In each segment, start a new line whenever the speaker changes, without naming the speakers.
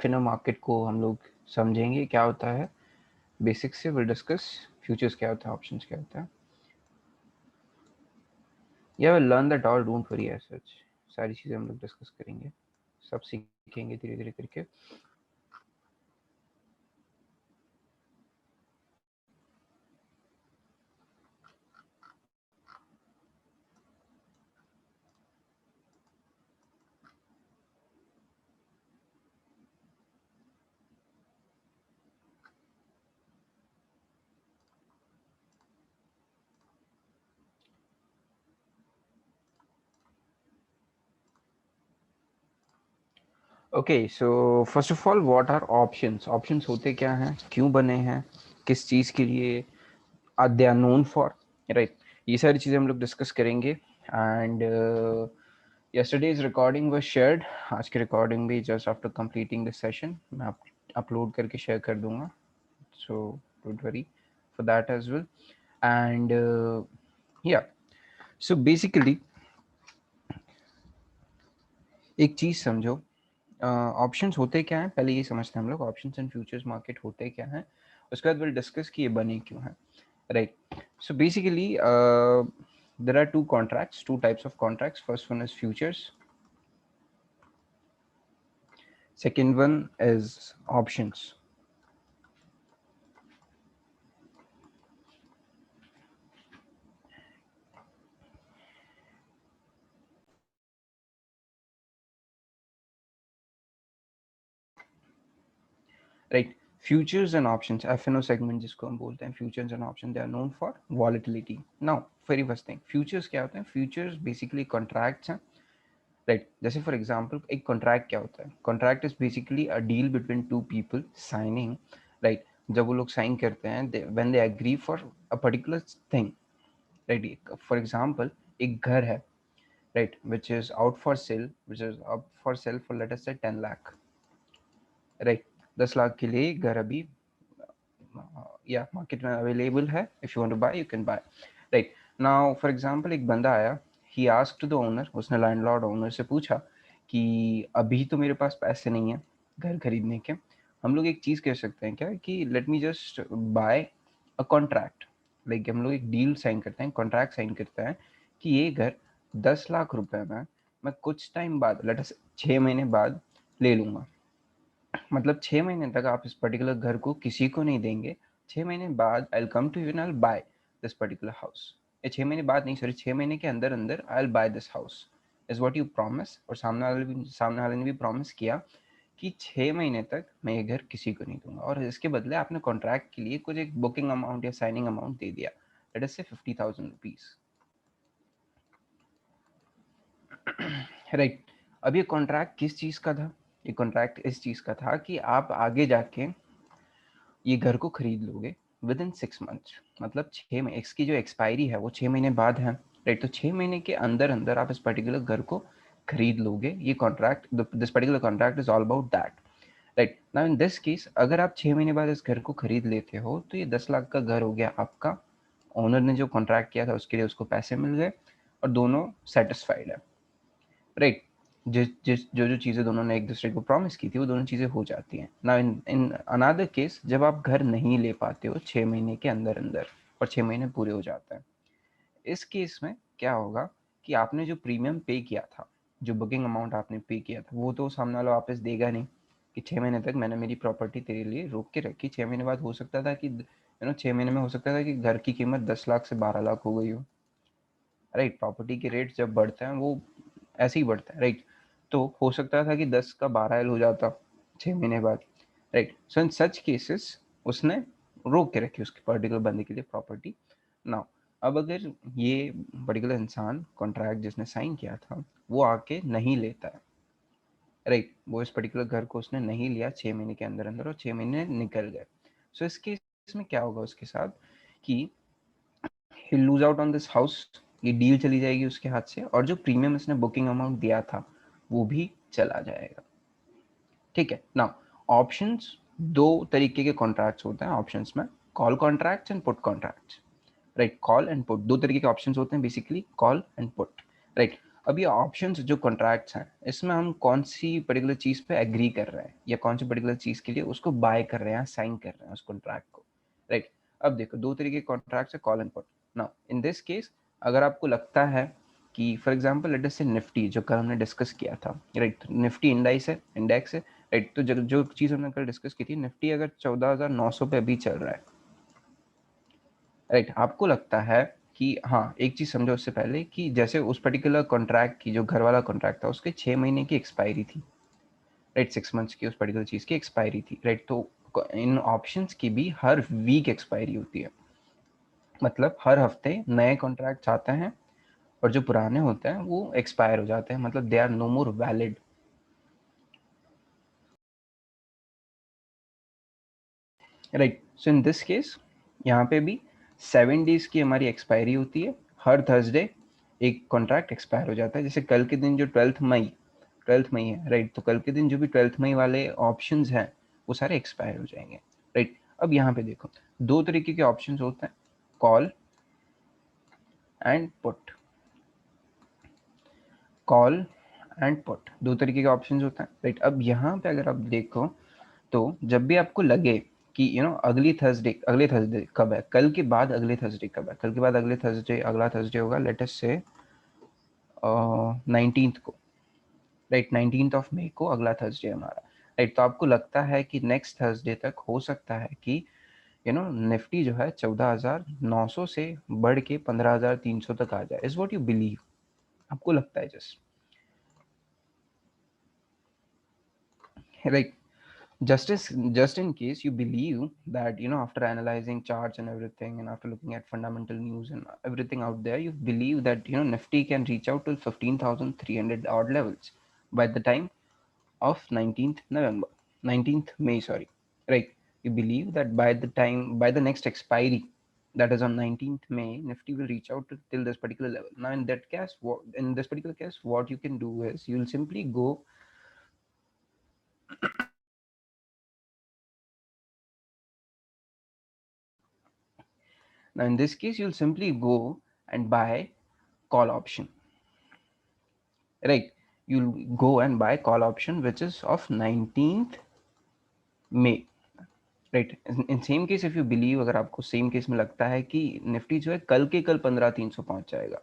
फिर मार्केट को हम लोग समझेंगे क्या होता है बेसिक से, विल डिस्कस फ्यूचर्स क्या होता है, ऑप्शंस क्या होता है, या will learn that all, don't worry as such. सारी चीज़ें हम लोग डिस्कस करेंगे, सब सीखेंगे धीरे धीरे करके। Okay, so first of all what are options? Options होते क्या हैं, क्यों बने हैं, किस चीज़ के लिए are they are known for, right? ये सारी चीज़ें हम लोग डिस्कस करेंगे। And yesterday's recording was shared। आज की रिकॉर्डिंग भी just after completing this session मैं अपलोड करके शेयर कर दूंगा, so don't worry for that as well. And yeah so basically एक चीज़ समझो, ऑप्शंस होते क्या हैं पहले ये समझते हैं हम लोग। ऑप्शंस एंड फ्यूचर्स मार्केट होते क्या हैं, उसके बाद विल डिस्कस कि ये बने क्यों हैं, right? So basically there are two contracts, two types of contracts. First one is futures, second one is options, right? Futures and options, FNO segment जिसको हम बोलते हैं, futures and options, they are known for volatility. Now very first thing, futures क्या होते हैं? Futures basically contracts हैं, right? जैसे for example एक कॉन्ट्रैक्ट क्या होता है? Contract is basically a deal between two people signing, right? जब वो लोग साइन करते हैं, when they agree for a particular thing, right? For example एक घर है, right, which is out for sale, which is up for sale for let us say 10 lakh, right? 10 lakh के लिए घर अभी या मार्केट में अवेलेबल है। If you want to buy you can buy, right? Now for example एक बंदा आया, ही आस्क्ड द ओनर, उसने लैंडलॉर्ड ओनर से पूछा कि अभी तो मेरे पास पैसे नहीं है घर खरीदने के, हम लोग एक चीज कह सकते हैं क्या कि let me just by a contract, like हम लोग एक डील साइन करते हैं, कॉन्ट्रैक्ट साइन करते हैं कि ये घर 10 लाख रुपए में मैं कुछ टाइम बाद, लेट अस 6 महीने बाद ले लूंगा। मतलब 6 महीने तक आप इस पर्टिकुलर घर को किसी को नहीं देंगे। 6 महीने बाद I come to you and I buy this particular house. ये 6 महीने बाद नहीं, सॉरी, 6 महीने के अंदर अंदर I buy this house is what you promise. और सामने वाले ने भी प्रॉमिस किया कि 6 महीने तक मैं ये घर किसी को नहीं दूंगा, और इसके बदले आपने कॉन्ट्रैक्ट के लिए कुछ एक बुकिंग अमाउंट या साइनिंग अमाउंट दे दिया, लेट अस से 50,000 रुपीज, राइट? अब ये कॉन्ट्रैक्ट किस चीज का था? ये कॉन्ट्रैक्ट इस चीज का था कि आप आगे जाके ये घर को खरीद लोगे विद इन 6 मंथ, मतलब 6 महीने, इसकी जो एक्सपायरी है वो 6 महीने बाद है, राइट? तो 6 महीने के अंदर अंदर आप इस पर्टिकुलर घर को खरीद लोगे। ये contract, this particular contract is all about that, right? Now in this case अगर आप 6 महीने बाद इस घर को खरीद लेते हो तो ये 10 लाख का घर हो गया आपका। ओनर ने जो कॉन्ट्रैक्ट किया था उसके लिए उसको पैसे मिल गए और दोनों सेटिस्फाइड है, राइट? जिस जिस जो जो चीज़ें दोनों ने एक दूसरे को प्रॉमिस की थी वो दोनों चीज़ें हो जाती हैं। ना इन इन अनदर केस, जब आप घर नहीं ले पाते हो 6 महीने के अंदर अंदर और 6 महीने पूरे हो जाते हैं, इस केस में क्या होगा कि आपने जो प्रीमियम पे किया था, जो बुकिंग अमाउंट आपने पे किया था, वो तो सामने वाला वापस देगा नहीं। कि 6 महीने तक मैंने मेरी प्रॉपर्टी तेरे लिए रोक के रखी, 6 महीने बाद हो सकता था कि 6 महीने में हो सकता था कि घर की कीमत 10 लाख से 12 लाख हो गई हो, राइट? प्रॉपर्टी के रेट जब बढ़ते हैं वो ऐसे ही बढ़ता है, राइट? तो हो सकता था कि 10 का 12 हो जाता 6 महीने बाद, राइट? सो इन सच केसेस उसने रोक के रखी उसके पर्टिकुलर बंदे के लिए प्रॉपर्टी। नाउ अब अगर ये पर्टिकुलर इंसान कॉन्ट्रैक्ट जिसने साइन किया था वो आके नहीं लेता है, राइट? वो इस पर्टिकुलर घर को उसने नहीं लिया 6 महीने के अंदर अंदर और 6 महीने निकल गए, सो इस केस में क्या होगा उसके साथ कि he lose out on this house, ये डील चली जाएगी उसके हाथ से, और जो प्रीमियम इसने बुकिंग अमाउंट दिया था वो भी चला जाएगा, ठीक है? नाउ ऑप्शंस, दो तरीके के कॉन्ट्रैक्ट्स होते हैं ऑप्शंस में, call contracts and put contracts, right? Call and put, दो तरीके के ऑप्शंस होते हैं basically, call and put, right? अब ये ऑप्शंस जो कॉन्ट्रैक्ट्स हैं, इसमें हम कौन सी पर्टिकुलर चीज़ पे एग्री कर रहे हैं या कौन सी पर्टिकुलर चीज़ के लिए उसको बाय कर रहे हैं, साइन कर रहे हैं उस कॉन्ट्रैक्ट को, राइट। अब देखो दो तरीके के कॉन्ट्रैक्ट्स है, call and put. Now in this case अगर आपको लगता है कि फॉर एग्जांपल लेट अस से निफ्टी जो कल हमने डिस्कस किया था, राइट, निफ्टी इंडेक्स है, राइट। तो जो चीज़ हमने कल डिस्कस की थी, निफ्टी अगर 14,900 पे अभी चल रहा है, राइट, आपको लगता है कि हाँ, एक चीज समझो उससे पहले कि जैसे उस पर्टिकुलर कॉन्ट्रैक्ट की, जो घर वाला कॉन्ट्रैक्ट था, उसके 6 महीने की एक्सपायरी थी, राइट, 6 मंथ्स की उस पर्टिकुलर चीज की एक्सपायरी थी, राइट। तो इन ऑप्शंस की भी हर वीक एक्सपायरी होती है, मतलब हर हफ्ते नए कॉन्ट्रैक्ट आते हैं और जो पुराने होते हैं वो एक्सपायर हो जाते हैं, मतलब they are no more valid, right. So in this case यहाँ पे भी 7 डेज की हमारी एक्सपायरी होती है, हर थर्सडे एक कॉन्ट्रैक्ट एक्सपायर हो जाता है। जैसे कल के दिन जो 12th मई है, राइट, तो कल के दिन जो भी 12th मई वाले ऑप्शंस हैं वो सारे एक्सपायर हो जाएंगे, राइट। अब यहाँ पे देखो दो तरीके के ऑप्शंस होते हैं, call and put. Call and put दो तरीके के ऑप्शंस होते हैं, राइट। अब यहाँ पे अगर आप देखो तो जब भी आपको लगे कि अगले थर्सडे कब है, कल के बाद अगले थर्सडे कब है, कल के बाद अगले थर्सडे, अगला थर्सडे होगा लेट अस से 19th को, राइट, 19th ऑफ मई को अगला थर्सडे हमारा, राइट। तो आपको लगता है कि नेक्स्ट थर्सडे तक हो सकता है कि निफ्टी जो है 14,900 से बढ़ के 15,300 तक आ जाए, इज व्हाट यू बिलीव, आपको लगता है just, right. Just in case you believe that, after analyzing charts and everything, and after looking at fundamental news and everything out there, you believe that, Nifty can reach out to 15,300 odd levels by the time of 19th May, sorry, right. You believe that by the next expiry, that is on 19th May, Nifty will reach out to till this particular level. Now in this particular case, what you can do is you'll simply go. Now in this case, you'll simply go and buy call option, right. You'll go and buy call option which is of 19th May, right. In same case, if you believe, अगर आपको same case में लगता है कि Nifty जो है कल के कल 15,300 पहुंच जाएगा,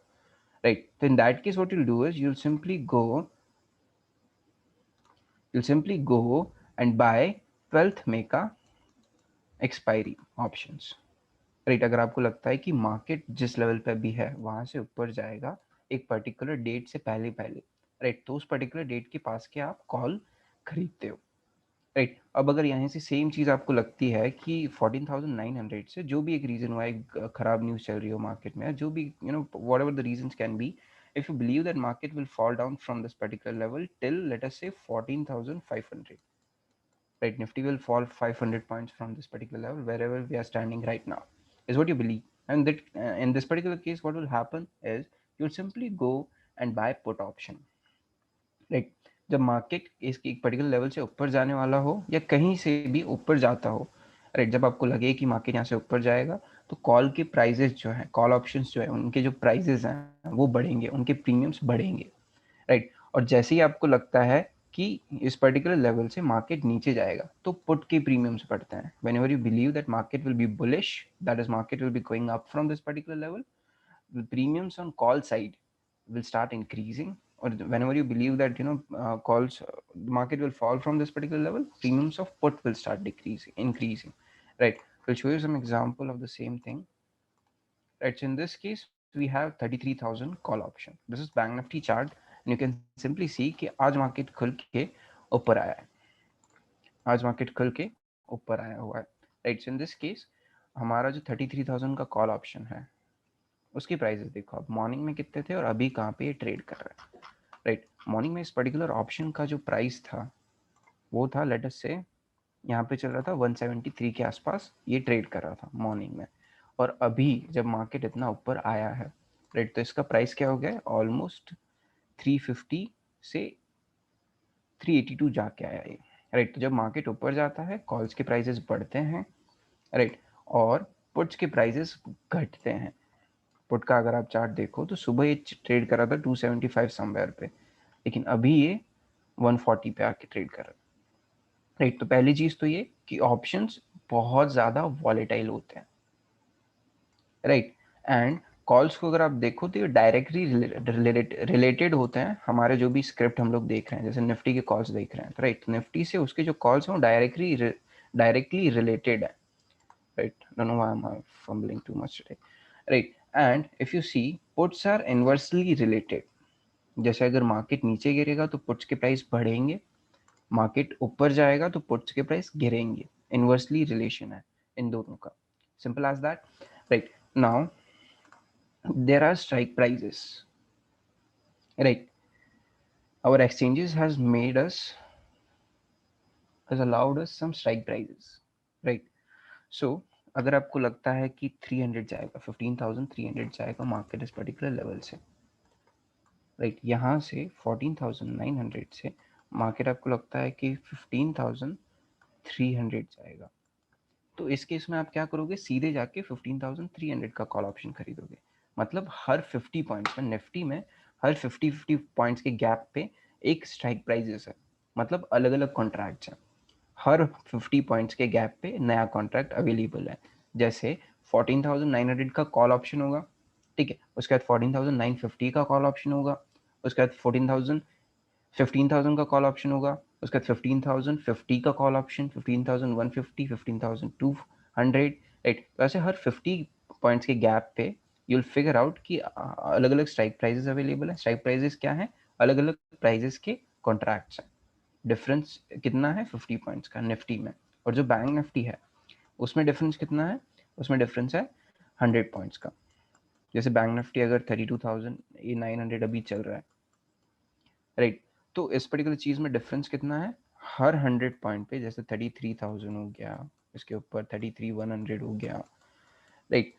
राइट, तो in that case what you'll do is you'll simply go and buy 12th May का एक्सपायरी ऑप्शंस, राइट। अगर आपको लगता है कि मार्केट जिस लेवल पे भी है वहां से ऊपर जाएगा एक पर्टिकुलर डेट से पहले पहले, राइट, तो उस पर्टिकुलर डेट के पास के आप कॉल खरीदते हो, राइट। अब अगर यहाँ से सेम चीज आपको लगती है कि 14,900 से जो भी एक रीजन हुआ, एक खराब न्यूज चल रही हो मार्केट में, जो भी whatever the reason can be, if you believe that market will fall down from this particular level till let us say 14,500, right, nifty will fall 500 points from this particular level wherever we are standing right now, is what you believe. And that in this particular case what will happen is you'll simply go and buy put option, right. जब market इसकी एक particular level से ऊपर जाने वाला हो या कहीं से भी ऊपर जाता हो, राइट, जब आपको लगे कि मार्केट यहाँ से ऊपर जाएगा तो कॉल के प्राइजेस जो है, कॉल ऑप्शंस जो है, उनके जो प्राइजेस हैं वो बढ़ेंगे, उनके प्रीमियम्स बढ़ेंगे, राइट। और जैसे ही आपको लगता है कि इस पर्टिकुलर लेवल से मार्केट नीचे जाएगा तो पुट के प्रीमियम्स बढ़ते हैं। Whenever you believe that market will be bullish, that is market will be going up from this particular level, the premiums on call side will start increasing, or whenever you believe that the market will fall from this particular level, premiums of put will start increasing, right. We'll show you some example of the same thing, right. So in this case we have 33,000 call option. This is bank nifty chart and you can simply see कि आज market खुल के ऊपर आया है, आज market खुल के ऊपर आया हुआ है, right. So in this case हमारा जो 33,000 का कॉल ऑप्शन है उसकी प्राइसेस देखो आप, मॉर्निंग में कितने थे और अभी कहाँ पे ये ट्रेड कर रहा है, राइट। मॉर्निंग में इस पर्टिकुलर ऑप्शन का जो प्राइस था वो था लेट अस से यहाँ पे चल रहा था 173 के आसपास, ये ट्रेड कर रहा था मॉर्निंग में। और अभी जब मार्केट इतना ऊपर आया है, राइट, तो इसका प्राइस क्या हो गया है, ऑलमोस्ट 350 से 382 जाके आया ये, राइट। तो जब मार्केट ऊपर जाता है कॉल्स के प्राइसेस बढ़ते हैं, राइट, और पुट्स के प्राइसेस घटते हैं, पुट का अगर आप चार्ट देखो तो सुबह ये ट्रेड कर रहा था 275 समवेयर पे, लेकिन अभी ये 140 पे आके ट्रेड कर रहा है। राइट, तो पहली चीज तो ये कि ऑप्शंस बहुत ज्यादा वॉलेटाइल होते हैं। राइट, एंड कॉल्स को अगर आप देखो तो ये डायरेक्टली रिलेटेड होते हैं हमारे जो भी स्क्रिप्ट हम लोग देख रहे हैं, जैसे निफ्टी के कॉल्स देख रहे हैं, तो राइट, निफ्टी से उसके जो कॉल्स हैं वो डायरेक्टली रिलेटेड है। Right, don't know why I am fumbling too much today. Right, and if you see puts are inversely related. जैसे अगर मार्केट नीचे गिरेगा तो पुट्स के प्राइस बढ़ेंगे, मार्केट ऊपर जाएगा तो पुट्स के प्राइस गिरेंगे। इनवर्सली रिलेशन है इन दोनों का, simple as that. Right, now there are strike prices, right? Our exchanges has allowed us some strike prices, right? So अगर आपको लगता है कि 300 जाएगा, 15,300 जाएगा मार्केट इस पर्टिकुलर लेवल से, राइट, यहाँ से 14,900 से मार्केट आपको लगता है कि 15,300 जाएगा, तो इस केस में आप क्या करोगे, सीधे जाके 15,300 का कॉल ऑप्शन खरीदोगे। मतलब हर 50 पॉइंट्स में, निफ्टी में हर 50 पॉइंट्स के गैप पे एक स्ट्राइक प्राइजेस है, मतलब अलग अलग कॉन्ट्रैक्ट्स हैं। हर 50 पॉइंट्स के गैप पे नया कॉन्ट्रैक्ट अवेलेबल है। जैसे 14,900 का कॉल ऑप्शन होगा, ठीक है, उसके बाद 14,950 का कॉल ऑप्शन होगा, उसके बाद 15,000 का कॉल ऑप्शन होगा, उसके बाद 15,050 का कॉल ऑप्शन, 15,150, 15,200, राइट। वैसे हर 50 पॉइंट्स के गैप पे यूल फिगर आउट कि अलग अलग स्ट्राइक प्राइजेस अवेलेबल है। स्ट्राइक प्राइजेस क्या है, अलग अलग प्राइजेस के कॉन्ट्रैक्ट्स हैं। डिफरेंस कितना है 50 पॉइंट्स का निफ्टी में, और जो बैंक निफ्टी है उसमें डिफरेंस कितना है, उसमें डिफरेंस है 100 पॉइंट्स का। जैसे बैंक निफ्टी अगर 32,900 अभी चल रहा है, राइट, तो इस पर्टिकुलर चीज में डिफरेंस कितना है, हर 100 पॉइंट पे, जैसे 33,000 हो गया, इसके ऊपर 33,100 हो गया, राइट,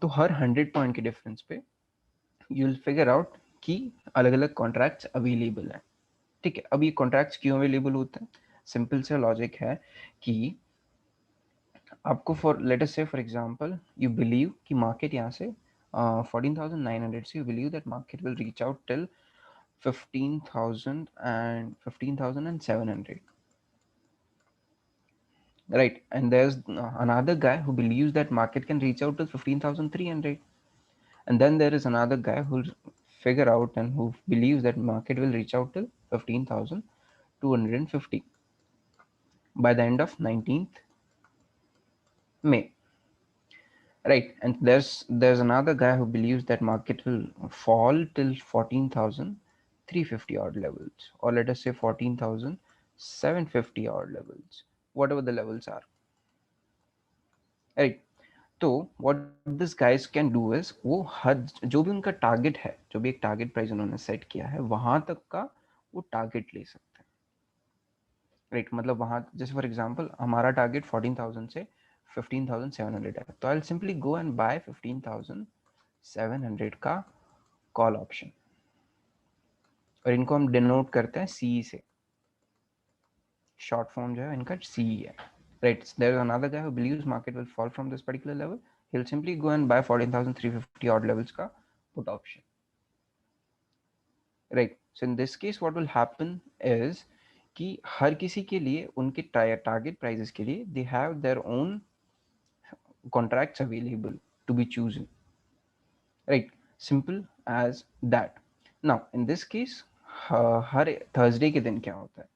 तो हर 100 पॉइंट के डिफरेंस पे यू विल फिगर आउट कि अलग अलग कॉन्ट्रैक्ट्स अवेलेबल हैं। ठीक है, अब ये कॉन्ट्रैक्ट्स क्यों अवेलेबल होते हैं, सिंपल सा लॉजिक है कि आपको फॉर लेट अस से फॉर एग्जांपल यू बिलीव कि मार्केट यहाँ से 14,900 से you believe that market will reach out till 15,700, right? And there's another guy who believes that market can reach out to 15,300, and then there is another guy who'll figure out and who believes that market will reach out to 15,250 by the end of 19th May, right? And there's another guy who believes that market will fall till 14,350 odd levels, or let us say 14,750 odd levels, whatever the levels are, right? तो what this guys can do is, वो हर जो भी उनका target है, जो भी एक target price उन्होंने सेट किया है वहां तक का वो टारगेट ले सकते हैं, राइट। मतलब वहां, जैसे फॉर एग्जांपल हमारा टारगेट 14,000 से 15,700 है, तो I will simply go and buy 15,700 का कॉल ऑप्शन, और इनको हम डिनोट करते हैं सी से, शॉर्ट फॉर्म जो है इनका सी है, right? There is another guy who believes market will fall from this particular level. He'll simply go and buy 14,350 odd levels का put option, right? So in this case what will happen is कि हर किसी के लिए उनके target prices के लिए they have their own contracts available to be chosen, right? Simple as that. Now in this case her Thursday के दिन क्या होता है,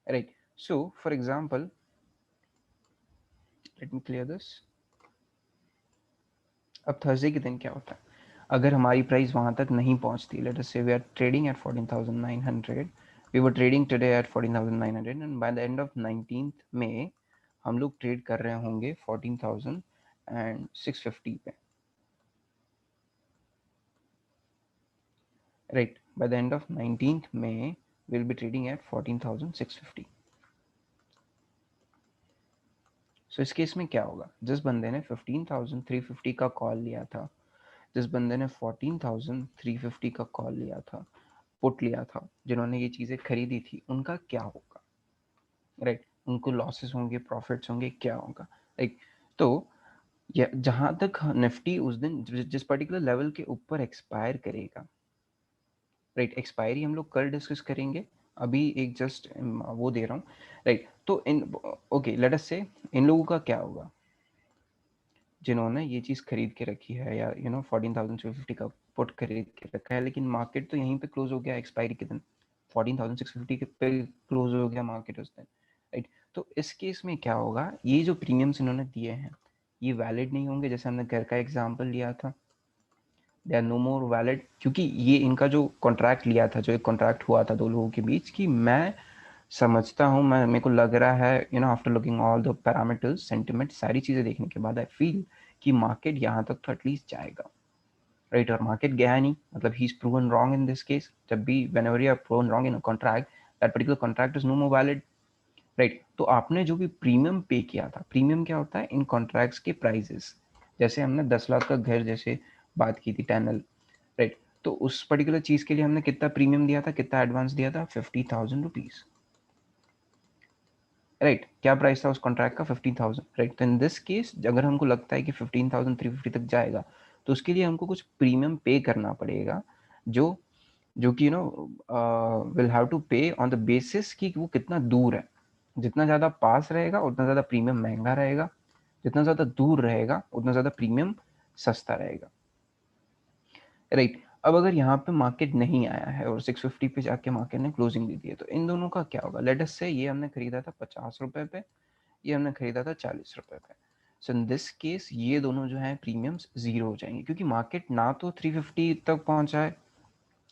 right? So for example, let me clear this. अब थर्सडे के दिन क्या होता है, अगर हमारी प्राइस वहां तक नहीं पहुंचती, let us say we are trading at 14,900, we were trading today at 14,900, and by the end of 19th में हम लोग ट्रेड कर रहे होंगे 14,650 पे, right. Bye the end of 19th में विल बी ट्रेडिंग एट 14,650। सो इस केस में क्या होगा, जिस बंदे ने 15,350 का कॉल लिया था, जिस बंदे ने 14,350 का कॉल लिया था, पुट लिया था, जिन्होंने ये चीज़ें खरीदी थी, उनका क्या होगा, राइट? उनको लॉसेस होंगे, प्रॉफिट्स होंगे, क्या होगा, राइट? तो या जहां तक निफ्टी उस दिन जिस पर्टिकुलर लेवल के ऊपर एक्सपायर करेगा, राइट, एक्सपायरी हम लोग कल डिस्कस करेंगे, अभी एक जस्ट वो दे रहा हूँ, राइट। तो इन ओके लेट अस से इन लोगों का क्या होगा जिन्होंने ये चीज़ खरीद के रखी है, या 14,650 का पुट खरीद के रखा है, लेकिन मार्केट तो यहीं पे क्लोज हो गया एक्सपायरी के दिन, 14,650 के पे क्लोज हो गया मार्केट उस दिन, राइट। तो इस केस में क्या होगा, ये जो प्रीमियम्स इन्होंने दिए हैं ये वैलिड नहीं होंगे। जैसे हमने घर का एग्जाम्पल लिया था, they are no more valid, क्योंकि ये इनका जो कॉन्ट्रैक्ट लिया था, जो एक कॉन्ट्रैक्ट हुआ था दो लोगों के बीच, कि मैं समझता हूँ, मैं मेरे को लग रहा है after looking all the parameters sentiment सारी चीज़ें देखने के बाद आई फील कि मार्केट यहाँ तक तो एटलीस्ट जाएगा, राइट। और मार्केट गया नहीं, मतलब he is proven wrong in this case. जब भी whenever you are proven wrong in a contract, that particular contract is no more valid, right. तो आपने जो भी प्रीमियम पे किया था, प्रीमियम क्या होता है इन कॉन्ट्रैक्ट्स के प्राइजेस, जैसे हमने 10 लाख का घर जैसे बात की थी 10L, राइट। तो उस पर्टिकुलर चीज के लिए हमने कितना प्रीमियम दिया था, कितना एडवांस दिया था, 50,000 रुपीज, राइट। क्या प्राइस था उस कॉन्ट्रैक्ट का, 15,000, राइट। तो इन दिस केस अगर हमको लगता है कि 15,350 तक जाएगा, तो उसके लिए हमको कुछ प्रीमियम पे करना पड़ेगा, जो जो कि विल हैव टू पे ऑन द बेसिस कि वो कितना दूर है। जितना ज़्यादा पास रहेगा उतना ज़्यादा प्रीमियम महंगा रहेगा, जितना ज़्यादा दूर रहेगा उतना ज़्यादा प्रीमियम सस्ता रहेगा, राइट। अब अगर यहाँ पे मार्केट नहीं आया है और 650 पे जाके मार्केट ने क्लोजिंग दे दी है, तो इन दोनों का क्या होगा। लेट अस से ये हमने खरीदा था 50 रुपए पे, ये हमने खरीदा था 40 रुपए पे। सो इन दिस केस ये दोनों जो है प्रीमियम्स जीरो हो जाएंगे, क्योंकि मार्केट ना तो 350 तक पहुंचा है,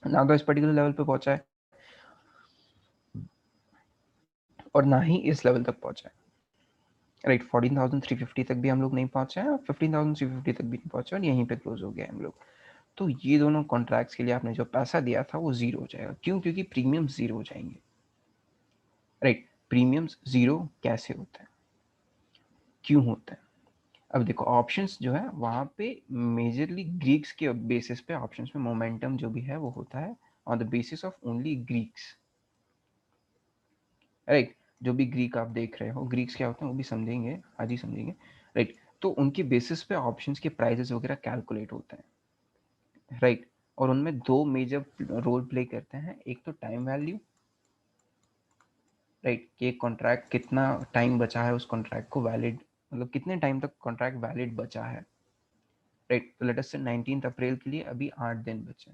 ना तो इस पर्टिकुलर लेवल पे पहुंचा है, और ना ही इस लेवल तक पहुंचा है, राइट। 14,350 तक भी हम लोग नहीं पहुंचे हैं और 15,350 तक भी नहीं पहुंचे, और यहीं पे क्लोज हो गए हम लोग। तो ये दोनों कॉन्ट्रैक्ट्स के लिए आपने जो पैसा दिया था वो जीरो हो जाएगा। क्यों? क्योंकि प्रीमियम जीरो हो जाएंगे, राइट। प्रीमियम्स जीरो कैसे होते हैं, क्यों होते हैं? अब देखो ऑप्शंस जो है वहाँ पे मेजरली ग्रीक्स के बेसिस पे ऑप्शंस में मोमेंटम जो भी है वो होता है on the basis of only Greeks, right. जो भी ग्रीक आप देख रहे हो, ग्रीक्स क्या होते हैं वो भी समझेंगे, आज ही समझेंगे, राइट। तो उनके बेसिस पे ऑप्शंस के प्राइजेस वगैरह कैलकुलेट होते हैं, राइट। और उनमें दो मेजर रोल प्ले करते हैं, एक तो टाइम वैल्यू, राइट, कि एक कॉन्ट्रैक्ट कितना टाइम बचा है उस कॉन्ट्रैक्ट को वैलिड, मतलब कितने टाइम तक कॉन्ट्रैक्ट वैलिड बचा है, राइट। तो लेट अस से 19 अप्रैल के लिए अभी 8 दिन बचे,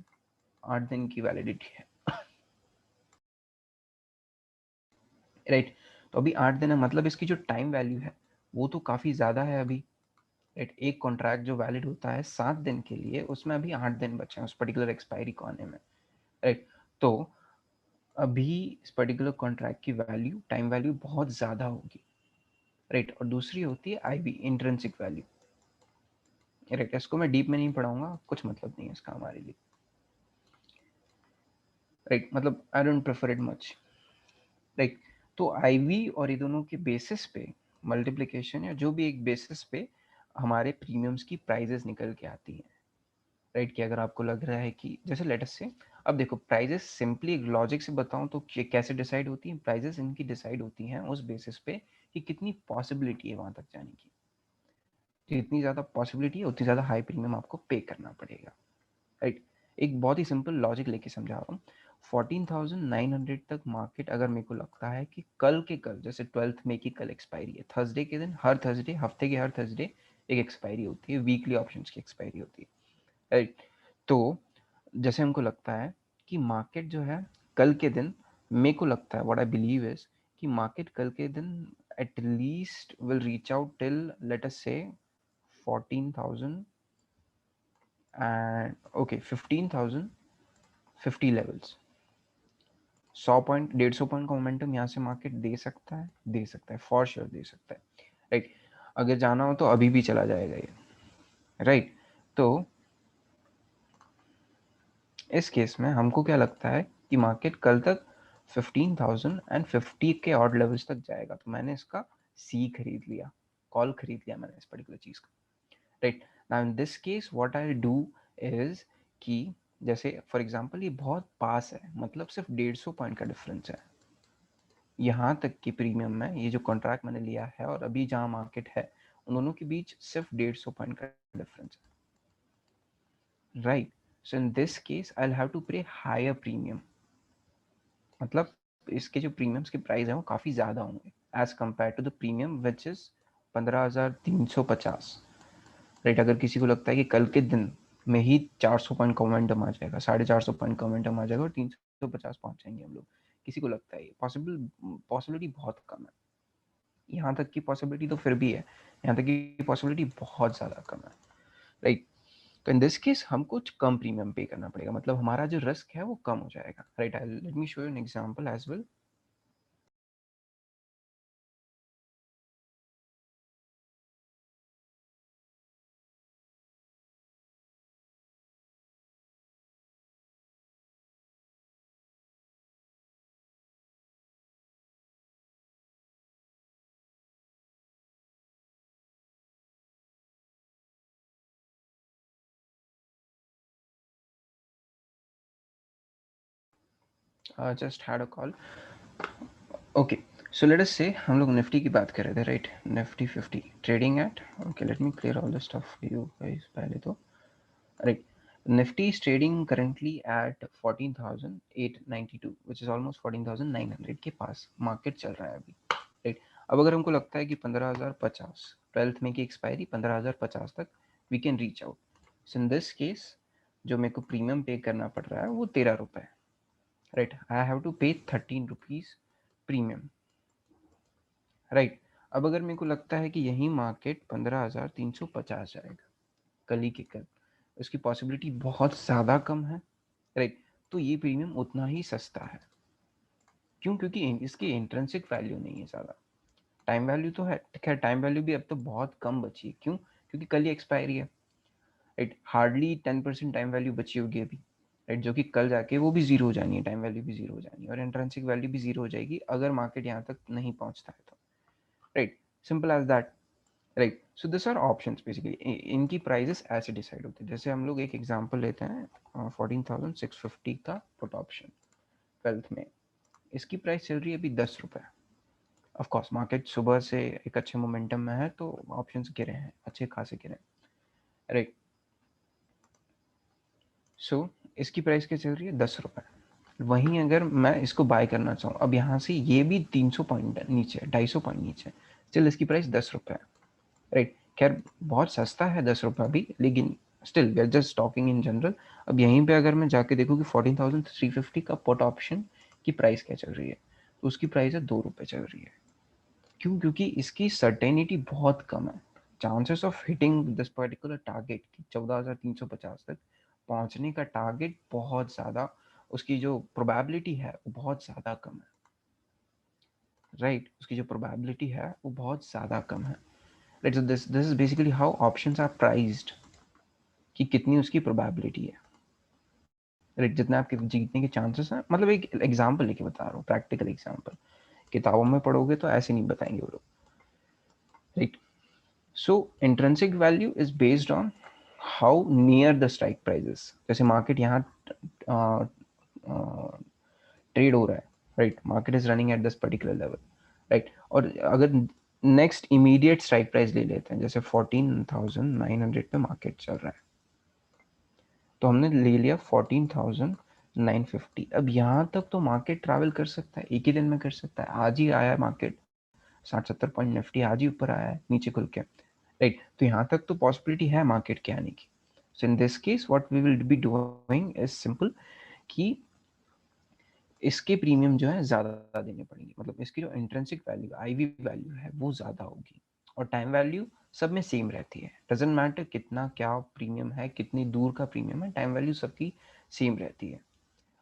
8 दिन की वैलिडिटी है, राइट। तो अभी 8 दिन है, मतलब इसकी जो टाइम वैल्यू है वो तो काफ़ी ज़्यादा है अभी, राइट। एक कॉन्ट्रैक्ट जो वैलिड होता है 7 दिन के लिए, उसमें अभी 8 दिन बचे हैं उस पर्टिकुलर एक्सपायरी को आने में, राइट। तो अभी इस पर्टिकुलर कॉन्ट्रैक्ट की वैल्यू, टाइम वैल्यू बहुत ज़्यादा होगी, राइट। और दूसरी होती है आईवी, इंट्रिंसिक वैल्यू, राइट। इसको मैं डीप में नहीं पढ़ाऊंगा, कुछ मतलब नहीं है इसका हमारे लिए, राइट। मतलब I don't prefer it much, right. तो आईवी और ये दोनों के बेसिस पे मल्टीप्लिकेशन या जो भी एक बेसिस पे हमारे प्रीमियम्स की प्राइजेस निकल के आती हैं, राइट। कि अगर आपको लग रहा है कि जैसे लेट अस से, अब देखो प्राइजेस सिंपली एक लॉजिक से बताऊं तो कैसे डिसाइड होती हैं प्राइजेस, इनकी डिसाइड होती हैं उस बेसिस पे कि कितनी पॉसिबिलिटी है वहां तक जाने की। जितनी ज़्यादा पॉसिबिलिटी है उतनी ज़्यादा हाई प्रीमियम आपको पे करना पड़ेगा, राइट। एक बहुत ही सिंपल लॉजिक लेके समझा रहा हूँ। 14,900 तक मार्केट अगर मेरे को लगता है कि कल के कल, जैसे 12 मई की कल एक्सपायरी है, थर्सडे के दिन, हर थर्सडे, हफ्ते के हर थर्सडे एक एक्सपायरी होती है, वीकली ऑप्शंस की एक्सपायरी होती है, राइट। तो जैसे हमको लगता है कि मार्केट जो है कल के दिन, मेरे को लगता है व्हाट आई बिलीव इज कि मार्केट कल के दिन at least will reach out till late us से 14,000 and okay 15,050 levels. 100 point, 150 point का मोमेंटम यहाँ से मार्केट दे सकता है, दे सकता है, फॉर श्योर दे सकता है, राइट। अगर जाना हो तो अभी भी चला जाएगा ये, राइट। तो इस केस में हमको क्या लगता है कि मार्केट कल तक 15,050 के ऑड लेवल्स तक जाएगा, तो मैंने इसका सी खरीद लिया, कॉल खरीद लिया मैंने इस पर्टिकुलर चीज का, right. Now in this case what I do is कि जैसे फॉर एग्जांपल ये बहुत पास है, मतलब सिर्फ 150 पॉइंट का डिफरेंस है यहाँ तक की प्रीमियम में, ये जो कॉन्ट्रैक्ट मैंने लिया है और अभी जहाँ मार्केट है उन दोनों के बीच सिर्फ 150 पॉइंट का डिफरेंस है, right. So in this case I will have to pay higher premium, मतलब इसके जो प्रीमियम्स के प्राइस हैं वो काफ़ी ज़्यादा होंगे as compare to the premium which is 15,350, right. अगर किसी को लगता है कि कल के दिन में ही 400 पॉइंट का मोमेंटम आ जाएगा, 450 पॉइंट का मोमेंटम आ जाएगा और 350 पहुंच जाएंगे हम लोग, किसी को लगता है पॉसिबिलिटी बहुत कम है। यहाँ तक की पॉसिबिलिटी तो फिर भी है, यहाँ तक की पॉसिबिलिटी बहुत ज़्यादा कम है, राइट। तो इन दिस केस हम कुछ कम प्रीमियम पे करना पड़ेगा, मतलब हमारा जो रिस्क है वो कम हो जाएगा, right. I let me show you an example as well. Just had a call. Okay, so let us say हम लोग निफ्टी की बात कर रहे थे, राइट। Nifty 50 trading at, okay let me clear all the stuff for you guys पहले तो, right. Nifty is trading currently at 14,892 which is almost 14,900 के पास मार्केट चल रहा है अभी, राइट। अब अगर हमको लगता है कि 15,050 12th में की एक्सपायरी 15,050 तक we can reach out, so in this case जो मेरे को प्रीमियम पे करना पड़ रहा है वो 13 रुपये, राइट। आई हैव टू पे 13 रुपीज प्रीमियम, राइट। अब अगर मेरे को लगता है कि यही मार्केट 15,350 जाएगा कल ही के कल, उसकी पॉसिबिलिटी बहुत ज़्यादा कम है, राइट। तो ये प्रीमियम उतना ही सस्ता है, क्यों? क्योंकि इसकी इंट्रिंसिक वैल्यू नहीं है ज़्यादा, टाइम वैल्यू तो है, खैर टाइम वैल्यू भी अब तो बहुत कम बची है, क्यों? क्योंकि कल ही एक्सपायरी है, राइट। हार्डली 10% टाइम वैल्यू बची होगी अभी, राइट, जो कि कल जाके वो भी जीरो हो जानी है, टाइम वैल्यू भी जीरो हो जानी है और इंट्रिंसिक वैल्यू भी जीरो हो जाएगी अगर मार्केट यहाँ तक नहीं पहुँचता है तो, right. Simple as that, right. So this are options basically, इनकी प्राइजेस ऐसे डिसाइड होती है। जैसे हम लोग एक एग्जांपल लेते हैं 14,650 का पुट ऑप्शन 12th में, इसकी प्राइस चल रही है अभी 10 रुपये। ऑफ कोर्स मार्केट सुबह से एक अच्छे मोमेंटम में है तो ऑप्शंस गिरे हैं, अच्छे खासे गिरे हैं, राइट। सो इसकी प्राइस क्या चल रही है? 10 रुपये। वहीं अगर मैं इसको बाय करना चाहूँ, अब यहाँ से ये भी 300 पॉइंट नीचे, 250 पॉइंट नीचे, चल इसकी प्राइस 10 रुपये, राइट। खैर बहुत सस्ता है 10 रुपये भी, लेकिन still we are just talking in general. अब यहीं पे अगर मैं जाके देखूँ कि 14,350 का पुट ऑप्शन की प्राइस क्या चल रही है, तो उसकी प्राइस है 2 रुपये चल रही है, क्यों? क्योंकि इसकी सर्टेनिटी बहुत कम है, chances of hitting this particular target की 14,350 तक पहुंचने का टारगेट बहुत ज़्यादा, उसकी जो प्रोबेबिलिटी है वो बहुत ज़्यादा कम है, राइट। उसकी जो प्रोबेबिलिटी है वो बहुत ज़्यादा कम है, right. So this this is basically how options are priced, कि कितनी उसकी प्रोबेबिलिटी है, राइट। जितने आपके जीतने के चांसेस हैं, मतलब एक एग्जांपल लेके बता रहा हूँ, प्रैक्टिकल एग्जांपल, किताबों में पढ़ोगे तो ऐसे नहीं बताएंगे वो लोग, right. So intrinsic value is based on how near the strike prices, जैसे मार्केट यहाँ ट्रेड हो रहा है, right, market is running at this particular level, right. और अगर नेक्स्ट इमीडिएट स्ट्राइक प्राइस ले लेते हैं, जैसे 14,900 पे मार्केट चल रहा है, तो हमने ले लिया 14,950। अब यहाँ तक तो मार्केट ट्रैवल कर सकता है, एक ही दिन में कर सकता है, आज ही आया है मार्केट 60-70 पॉइंट, निफ्टी आज ही ऊपर आया है नीचे खुल के, राइट। तो यहाँ तक तो पॉसिबिलिटी है मार्केट के आने की। So in this case what we will be doing is simple, कि इसके प्रीमियम जो है ज़्यादा देने पड़ेंगे, मतलब इसकी जो इंट्रिंसिक वैल्यू आईवी वैल्यू है वो ज़्यादा होगी, और टाइम वैल्यू सब में सेम रहती है, डजेंट मैटर कितना क्या प्रीमियम है, कितनी दूर का प्रीमियम है, टाइम वैल्यू सबकी सेम रहती है,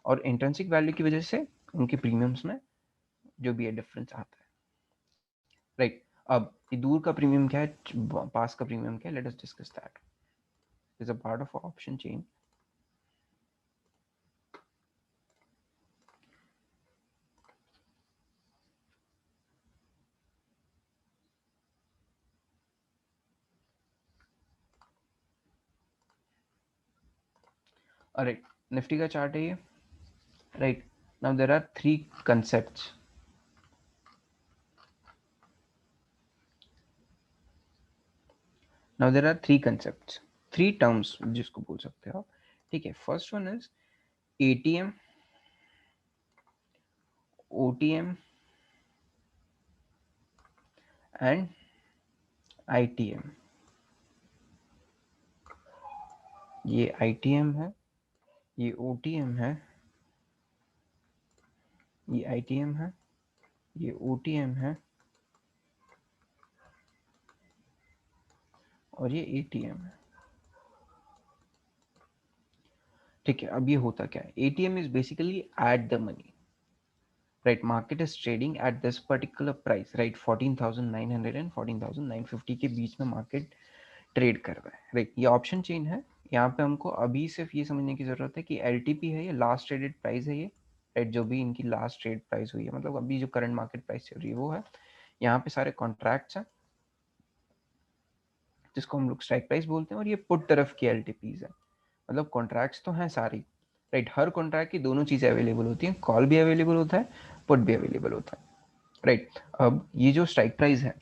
और इंट्रिंसिक वैल्यू की वजह से उनके प्रीमियम्स में जो भी है डिफरेंस आता है, राइट। अब दूर का प्रीमियम क्या है, पास का प्रीमियम क्या है, let us discuss that, is a part of option chain. Right, Nifty का चार्ट है ये, right. Now there are three concepts, now there are three concepts, three terms जिसको बोल सकते हो, ठीक है। First one is ATM, OTM and ITM. ये आईटीएम है, ये ओटीएम है, ये आईटीएम है, ये ओटीएम है और ये एटीएम है, ठीक है। अब ये होता क्या है, ATM is basically eight the money, right. Market is trading eight this particular price, right. 14,900 and 14,950 के बीच में मार्केट ट्रेड कर रहा है, राइट। ये ऑप्शन चेन है। यहाँ पे हमको अभी सिर्फ ये समझने की जरूरत है कि एलटीपी है, ये लास्ट ट्रेडेड प्राइस है, ये राइट, जो भी इनकी लास्ट ट्रेड प्राइस हुई है, मतलब अभी जो करंट मार्केट प्राइस चल रही है वो है। यहाँ पे सारे कॉन्ट्रैक्ट्स हैं जिसको हम लोग स्ट्राइक प्राइस बोलते हैं, और ये पुट तरफ की एलटीपीज है, मतलब कॉन्ट्रैक्ट्स तो हैं सारी, राइट। हर कॉन्ट्रैक्ट की दोनों चीज़ें अवेलेबल होती हैं, कॉल भी अवेलेबल होता है, पुट भी अवेलेबल होता है, राइट। अब ये जो स्ट्राइक प्राइस है,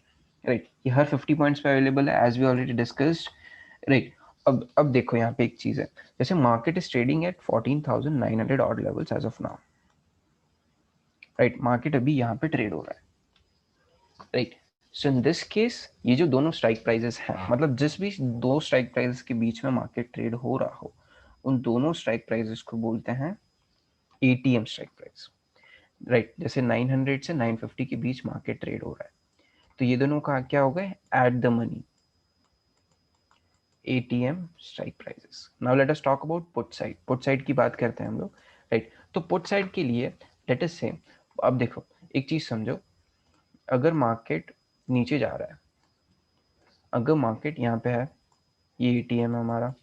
राइट, ये हर 50 पॉइंट्स पे अवेलेबल है, as we already discussed, right. अब देखो यहाँ पे एक चीज़ है, जैसे market is trading at 14,900 odd levels as of now, right. Market अभी यहाँ पे ट्रेड हो रहा है, right. So in this case ये जो दोनों स्ट्राइक प्राइजेस हैं, मतलब जिस भी दो स्ट्राइक प्राइजेस के बीच में मार्केट ट्रेड हो रहा हो, उन दोनों स्ट्राइक प्राइजेस को बोलते हैं एटीएम स्ट्राइक प्राइस, राइट। जैसे 900 से 950 के बीच मार्केट ट्रेड हो रहा है, तो ये दोनों का क्या हो गए, eight the money ATM strike prices. Now let us talk about put side. Put side की बात करते हैं हम लोग, राइट। तो पुट साइड के लिए लेट अस से, अब देखो एक चीज समझो, अगर मार्केट नीचे जा रहा है, अगर मार्केट यहाँ पे है, ये एटीएम है हमारा,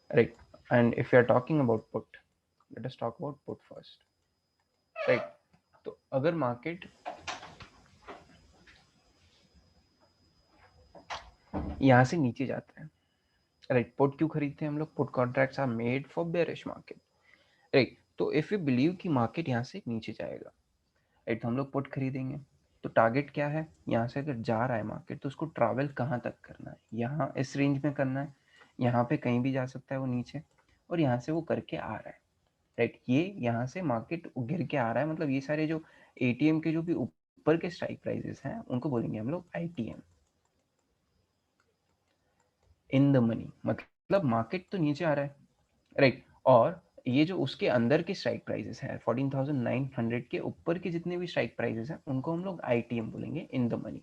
right, and if you are talking about put, let us talk about put first, right. तो अगर मार्केट यहाँ से नीचे जाता है, राइट, पुट क्यों खरीदते हैं हम लोग, put contracts are made for bearish market, right. तो इफ यू बिलीव कि मार्केट यहाँ से नीचे जाएगा, राइट, तो हम लोग पुट खरीदेंगे। तो टारगेट क्या है, यहाँ से अगर जा रहा है मार्केट तो उसको ट्रैवल कहाँ तक करना है, यहाँ इस रेंज में करना है, यहाँ पे कहीं भी जा सकता है वो नीचे, और यहाँ से वो करके आ रहा है, राइट। ये यहाँ से मार्केट गिर के आ रहा है, मतलब ये सारे जो एटीएम के जो भी ऊपर के स्ट्राइक प्राइजेस हैं उनको बोलेंगे हम लोग आईटीएम, इन द मनी, मतलब मार्केट तो नीचे आ रहा है, राइट। और ये जो उसके अंदर के स्ट्राइक प्राइसेस हैं 14,900 के ऊपर के जितने भी स्ट्राइक प्राइसेस हैं उनको हम लोग आईटीएम बोलेंगे, इन द मनी,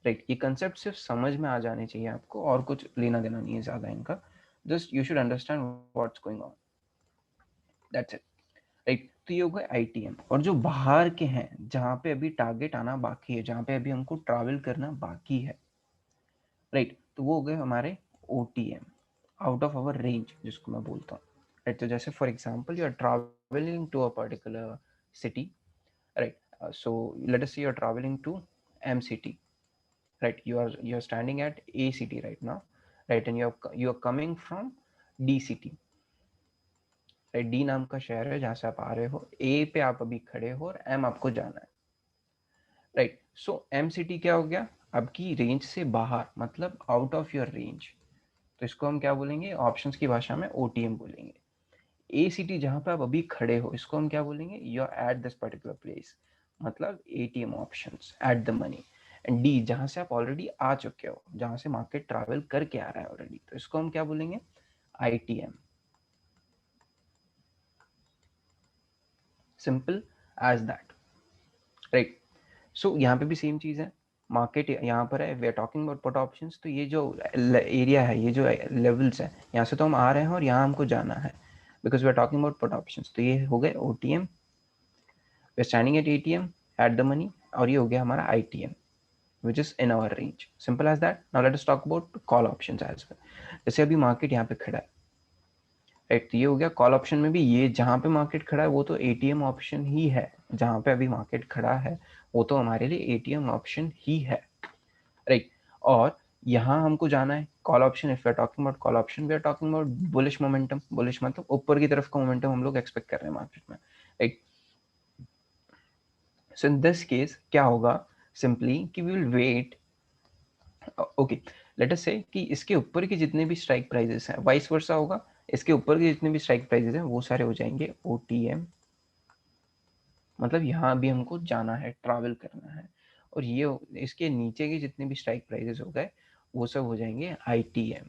राइट। ये कंसेप्ट सिर्फ समझ में आ जाने चाहिए आपको, और कुछ लेना देना नहीं है ज़्यादा इनका, just you should understand what's going on, that's it, right. तो ये हो गए आईटीएम। और जो बाहर के हैं, जहाँ पे अभी टारगेट आना बाकी है, जहाँ पे अभी हमको ट्रैवल करना बाकी है, राइट, तो वो हो गए हमारे OTM, out of our range जिसको मैं बोलता हूँ, राइट। तो जैसे for example you are travelling to a particular city, right, so let us say you're traveling to M city, right, you're standing at A city right now, right, and you're coming from D city, right, D नाम का शहर है जहाँ से आप आ रहे हो, A पे आप अभी खड़े हो और M आपको जाना है, राइट। सो M city क्या हो गया, आपकी रेंज से बाहर, मतलब आउट ऑफ योर रेंज, तो इसको हम क्या बोलेंगे, ऑप्शंस की भाषा में ओटीएम बोलेंगे। ए सिटी जहाँ पे आप अभी खड़े हो, इसको हम क्या बोलेंगे, you are at this particular place, मतलब ATM options at the money. And the जहाँ से आप ऑलरेडी आ चुके हो, जहाँ से मार्केट ट्रैवल करके आ रहा है ऑलरेडी, तो इसको हम क्या बोलेंगे, ITM, simple as that, right. So यहाँ पे भी सेम चीज़ है, मार्केट यहाँ पर है, we are talking about put options, तो ये जो एरिया है, ये जो लेवल्स है, यहाँ से तो हम आ रहे हैं और यहाँ हमको जाना है, because we are talking about put options, तो ये हो गए OTM, we are standing at ATM at the money, और ये हो गया हमारा ITM which is in our range, simple as that. Now let us talk about call options as well. जैसे अभी मार्केट यहाँ पे खड़ा है, राइट, तो ये हो गया कॉल ऑप्शन में भी, ये जहाँ पे मार्केट खड़ा है वो तो एटीएम ऑप्शन ही है, जहाँ पे अभी मार्केट खड़ा है वो तो हमारे लिए एटीएम ऑप्शन ही है, राइट। और यहाँ हमको जाना है call option, if we are talking about call option we are talking about bullish momentum, bullish मतलब ऊपर की तरफ का मोमेंटम हम लोग एक्सपेक्ट कर रहे हैं मार्केट में, right. So in this case क्या होगा, सिंपली कि we will wait, okay, let us say कि इसके ऊपर के जितने भी स्ट्राइक प्राइजेस हैं, वाइस वर्सा होगा, इसके ऊपर के जितने भी स्ट्राइक प्राइजेस हैं वो सारे हो जाएंगे OTM, मतलब यहाँ भी हमको जाना है, ट्रैवल करना है, और ये इसके नीचे के जितने भी स्ट्राइक प्राइजेस हो गए वो सब हो जाएंगे ITM,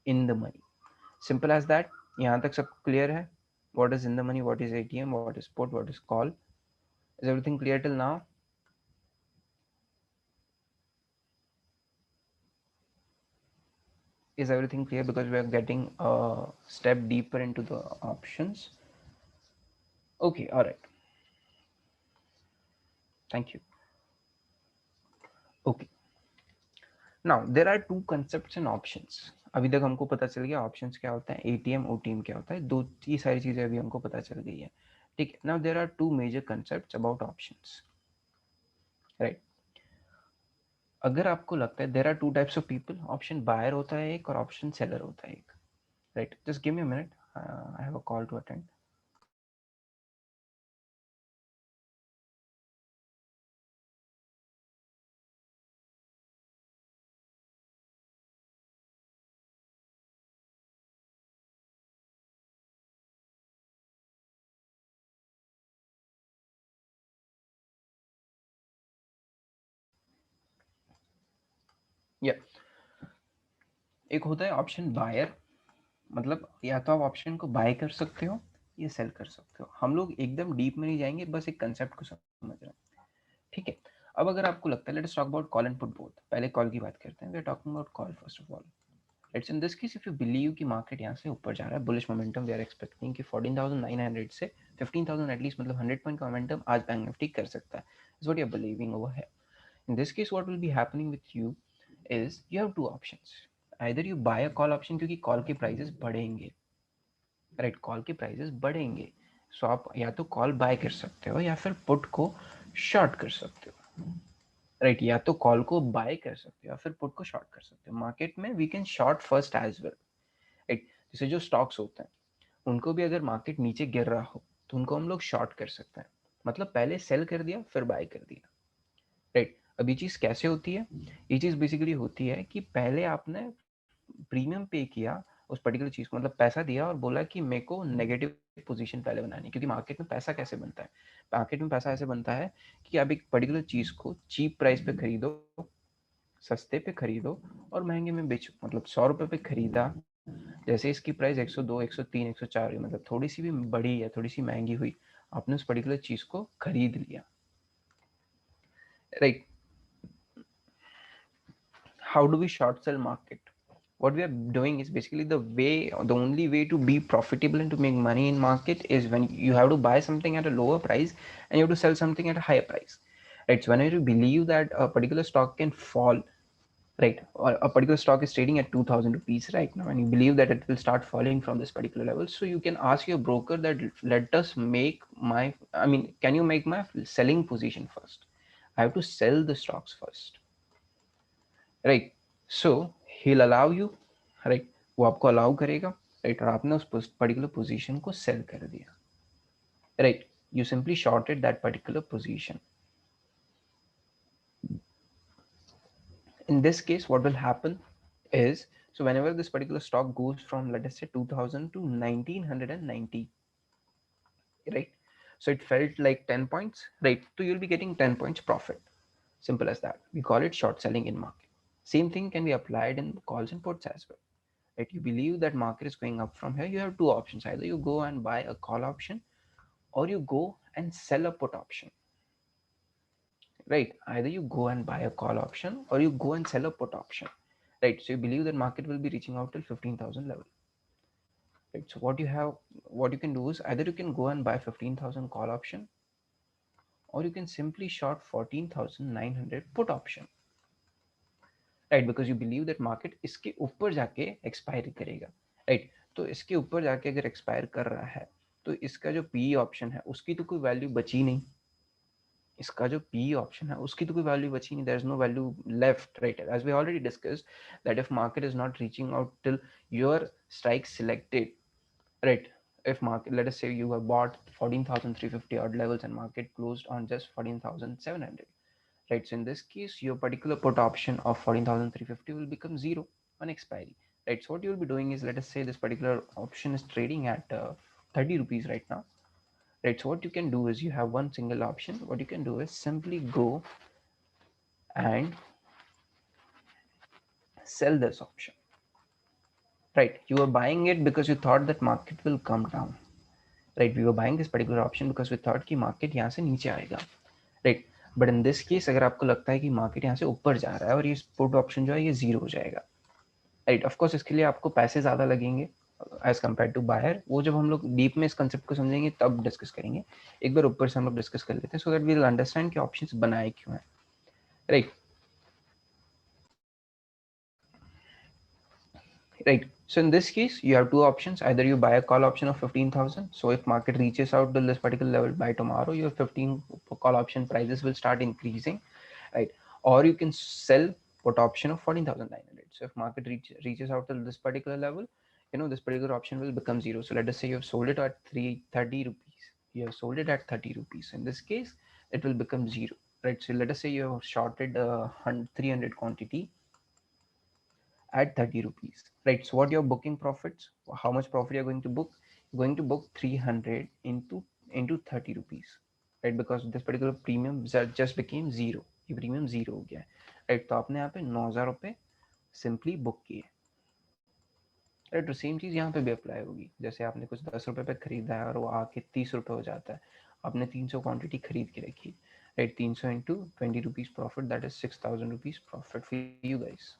in the money. Simple as that. यहाँ तक सब क्लियर है? What is in the money, what is ATM, what is put, what is call? Is everything clear till now? Is everything clear? Because we are getting a step deeper into the options. Okay, all right. Thank you. Okay. Now there are two concepts and options. अभी तक हमको पता चल गया options क्या होता है, ATM OTM क्या होता है, दो ही सारी चीजें अभी हमको पता चल गई है, ठीक है। Now there are two major concepts about options, right. अगर आपको लगता है there are two types of people, option buyer होता है एक और ऑप्शन सेलर होता है एक, right. Just give me a minute, I have a call to attend. या एक होता है ऑप्शन बायर, मतलब या तो आप ऑप्शन को बाय कर सकते हो या सेल कर सकते हो। हम लोग एकदम डीप में नहीं जाएंगे, बस एक कंसेप्ट को समझ रहे हैं, ठीक है। अब अगर आपको लगता है, let's talk about call and put both. पहले कॉल की बात करते हैं, we are talking about call first of all. Let's in this case if you believe कि मार्केट यहाँ से ऊपर जा रहा है, bullish momentum we are expecting कि 14,900 से 15,000 एटलीस्ट, मतलब 100 पॉइंट का मोमेंटम आज बैंक निफ्टी कर सकता है, is what you are believing over है। In this case, what will be happening with you is you have two options. Either you buy a call option क्योंकि call के prices बढ़ेंगे, right, call के prices बढ़ेंगे, सो आप या तो call bye कर सकते हो या फिर पुट को शॉर्ट कर सकते हो, राइट। या तो कॉल को बाय कर सकते हो या फिर पुट को शॉर्ट कर सकते हो। मार्केट में we can short first as well, right. जैसे जो स्टॉक्स होते हैं उनको भी अगर मार्केट नीचे गिर रहा हो तो उनको हम लोग शॉर्ट कर सकते हैं, मतलब पहले सेल कर दिया फिर बाय कर दिया, राइट। अब ये चीज़ कैसे होती है? ये चीज़ बेसिकली होती है कि पहले आपने प्रीमियम पे किया उस पर्टिकुलर चीज़ को, मतलब पैसा दिया और बोला कि मेरे को नेगेटिव पोजीशन पहले बनानी, क्योंकि मार्केट में पैसा कैसे बनता है? मार्केट में पैसा ऐसे बनता है कि आप एक पर्टिकुलर चीज़ को चीप प्राइस पे खरीदो, सस्ते पे खरीदो और महंगे में बेचो। मतलब 100 रुपये पे खरीदा, जैसे इसकी प्राइस 102, 103, 104 हुई, मतलब थोड़ी सी भी बढ़ी या थोड़ी सी महंगी हुई, आपने उस पर्टिकुलर चीज़ को खरीद लिया, right. How do we short sell market? What we are doing is basically the only way to be profitable and to make money in market is when you have to buy something at a lower price and you have to sell something at a higher price, right? So whenever you believe that a particular stock can fall, right, or a particular stock is trading at 2000 rupees right now and you believe that it will start falling from this particular level, so you can ask your broker that let us make my, I mean, can you make my selling position first? I have to sell the stocks first, right. So he'll allow you, right, वो आपको allow करेगा, right, और आपने उस particular position को cell कर दिया, right. You simply shorted that particular position. In this case what will happen is, so whenever this particular stock goes from, let us say, 2000 to 1990, right, so it felt like 10 points, right, so you'll be getting 10 points profit. Simple as that. We call it short selling in market. Same thing can be applied in calls and puts as well. Right? You believe that market is going up from here, you have two options. Either you go and buy a call option or you go and sell a put option. Right? Either you go and buy a call option or you go and sell a put option. Right? So you believe that market will be reaching out till 15,000 level. Right? So what you can do is either you can go and buy 15,000 call option or you can simply short 14,900 put option, right, because you believe that market इसके ऊपर जाके expire करेगा, right. तो इसके ऊपर जाके अगर expire कर रहा है तो इसका जो पी ऑप्शन है उसकी तो कोई वैल्यू बची नहीं, इसका जो पी ऑप्शन है उसकी तो कोई वैल्यू बची नहीं, there is no value left, right. As we already discussed that if market is not reaching out till your strike selected, right, if market, let us say you have bought 14,350 odd levels and market closed on just 14,700, right? So in this case, your particular put option of 14,350 will become zero on expiry, right? So what you'll be doing is, let us say this particular option is trading at 30 rupees right now, right? So what you can do is, you have one single option. What you can do is simply go and sell this option, right? You were buying it because you thought that market will come down, right? We were buying this particular option because we thought कि market यहाँ से नीचे आएगा, right? But in this case, अगर आपको लगता है कि market यहाँ से ऊपर जा रहा है और ये put option जो है ये zero हो जाएगा, right? Of course इसके लिए आपको पैसे ज़्यादा लगेंगे as compared to buyer. वो जब हम लोग डीप में इस कंसेप्ट को समझेंगे तब डिस्कस करेंगे. एक बार ऊपर से हम लोग डिस्कस कर लेते हैं, so that we will understand कि options बनाए क्यों हैं, right? Right. So in this case, you have two options. Either you buy a call option of 15,000. So if market reaches out to this particular level by tomorrow, your 15 call option prices will start increasing, right? Or you can sell put option of 14,900. So if market reaches out to this particular level, this particular option will become zero. So let us say you have sold it at 330 rupees. You have sold it at 30 rupees. In this case, it will become zero, right? So let us say you have shorted 300 quantity at 30 rupees, right? So what your booking profits, how much profit you're going to book? You're going to book 300 into 30 rupees, right? Because this particular premium just became zero. ये premium zero हो गया है, right? तो आपने यहाँ पे 9,000 रुपये simply book किए, राइट? तो सेम चीज़ यहाँ पे भी अप्लाई होगी. जैसे आपने कुछ 10 रुपये पे खरीदा है और वो आके 30 रुपये हो जाता है, आपने 300 क्वांटिटी खरीद के रखी, right? 300 into 20 rupees profit, that is 6,000 rupees profit for you guys,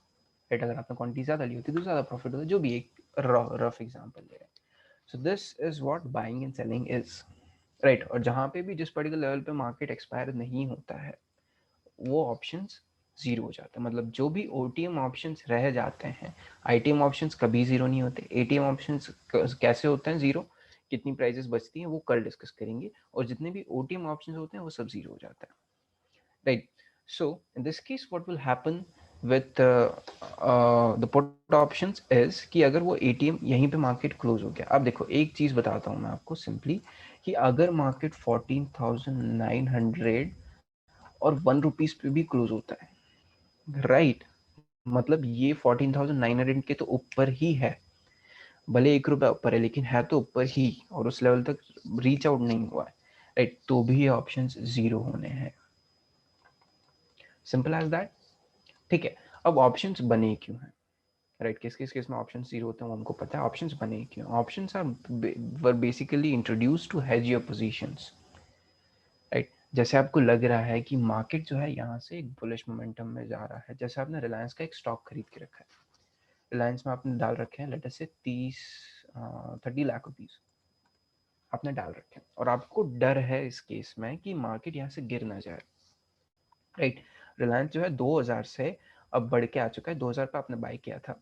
right? अगर आपने क्वांटिटी ज़्यादा ली होती तो ज़्यादा प्रॉफिट होता, जो भी एक रफ एग्जाम्पल ले रहे हैं. So this is what buying and selling is, right? और जहाँ पे भी जिस पर्टिकुलर लेवल पे मार्केट एक्सपायर नहीं होता है, वो ऑप्शंस जीरो हो जाता है. मतलब जो भी ओटीएम ऑप्शंस रह जाते हैं, आईटीएम ऑप्शंस कभी जीरो नहीं होते. एटीएम ऑप्शंस कैसे होते हैं जीरो, कितनी प्राइजेस बचती हैं वो कल डिस्कस करेंगे. और जितने भी ओटीएम ऑप्शंस होते हैं वो सब जीरो हो जाता है, right? So in this case what will happen with the put options is कि अगर वो एटीएम यहीं पे मार्केट क्लोज हो गया. अब देखो एक चीज बताता हूँ मैं आपको सिंपली, कि अगर मार्केट 14,900 और 1 रुपीज पे भी क्लोज होता है, राइट? मतलब ये 14,900 के तो ऊपर ही है, भले 1 रुपया ऊपर है लेकिन है तो ऊपर ही, और उस लेवल तक रीच आउट नहीं हुआ है, राइट? तो भी ये ऑप्शंस जीरो होने हैं. Simple as that. ठीक है. अब ऑप्शंस बने क्यों हैं, राइट? किस किस केस में ऑप्शन जीरो होते हैं वो हमको पता है. ऑप्शंस बने क्यों? Options are were basically introduce to hedge your positions, right? जैसे आपको लग रहा है कि मार्केट जो है यहाँ से एक बुलिश मोमेंटम में जा रहा है. जैसे आपने रिलायंस का एक स्टॉक खरीद के रखा है, रिलायंस में आपने डाल रखे हैं लेट अस से 30 लाख रुपीज आपने डाल रखे हैं, और आपको डर है इस केस में कि मार्केट यहाँ से गिर ना जाए, राइट? रिलायंस जो है 2000 से अब बढ़ के आ चुका है. 2000 पे आपने बाय किया था.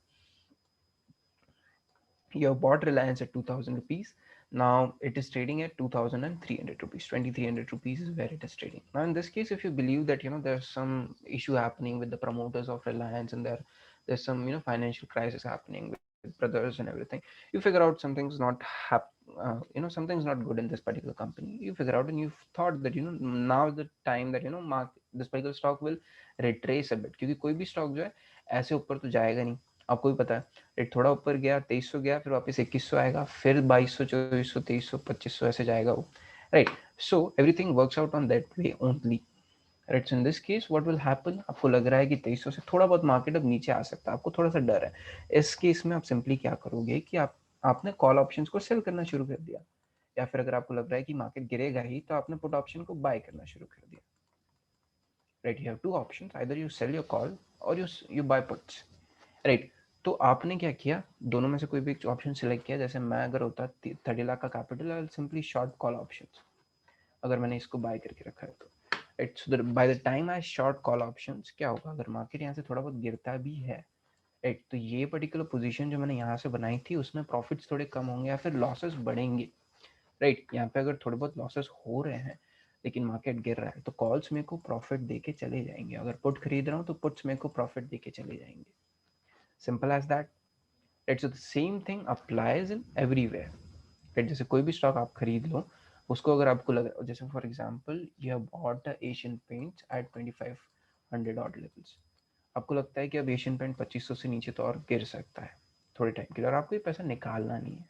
You have bought Reliance at 2,000 rupees. Now it is trading at 2,300 rupees. 2,300 rupees is where it is trading. Now in this case, if you believe that there's some issue happening with the promoters of Reliance, and there's some financial crisis happening with brothers and everything, you figure out something's not good in this particular company. You figure out and you thought that now is the time that this particular stock will retrace a bit, क्योंकि कोई भी stock जो है ऐसे ऊपर तो जाएगा नहीं. आपको भी पता है, रेट थोड़ा ऊपर गया 2300 गया, फिर वापस 2100 आएगा, फिर 2200 2400 2300 2500 ऐसे जाएगा वो, right? So everything works out on that way only, right? So in this case what will happen, आपको लग रहा है कि 2300 से थोड़ा बहुत मार्केट अब नीचे आ सकता है, आपको थोड़ा सा डर है. इस केस में आप सिंपली क्या करोगे कि आपने कॉल ऑप्शंस को सेल करना शुरू कर दिया, या फिर अगर आपको लग रहा है कि मार्केट गिरेगा ही तो आपने पुट ऑप्शन को बाय करना शुरू कर दिया, right? You have two options, either you sell your call और यू बाय पुट्स, राइट? तो आपने क्या किया, दोनों में से कोई भी ऑप्शन सिलेक्ट किया. जैसे मैं अगर होता 30 लाख का capital, I will simply short call options, अगर मैंने इसको बाय करके रखा है तो, right? So by the time I short call options, क्या होगा अगर मार्केट यहाँ से थोड़ा बहुत गिरता भी है, राइट? तो ये पर्टिकुलर पोजीशन जो मैंने यहाँ से बनाई थी उसमें प्रॉफिट्स थोड़े कम होंगे या फिर लॉसेस बढ़ेंगे, राइट? यहाँ पे अगर थोड़े बहुत लॉसेस हो रहे हैं लेकिन मार्केट गिर रहा है तो कॉल्स मेरे को प्रॉफिट दे के चले जाएंगे. अगर पुट खरीद रहा हूँ तो पुट्स मेरे को प्रॉफिट दे के चले जाएंगे. Simple as that, right? So the same thing applies in everywhere, right? जैसे कोई भी स्टॉक आप खरीद लो, उसको अगर आपको लग रहा है, जैसे for example you have bought Asian Paints at 25 100 odd levels, आपको लगता है कि अब एशियन पेंट 2500 से नीचे तो और गिर सकता है थोड़े टाइम के लिए, और आपको ये पैसा निकालना नहीं है,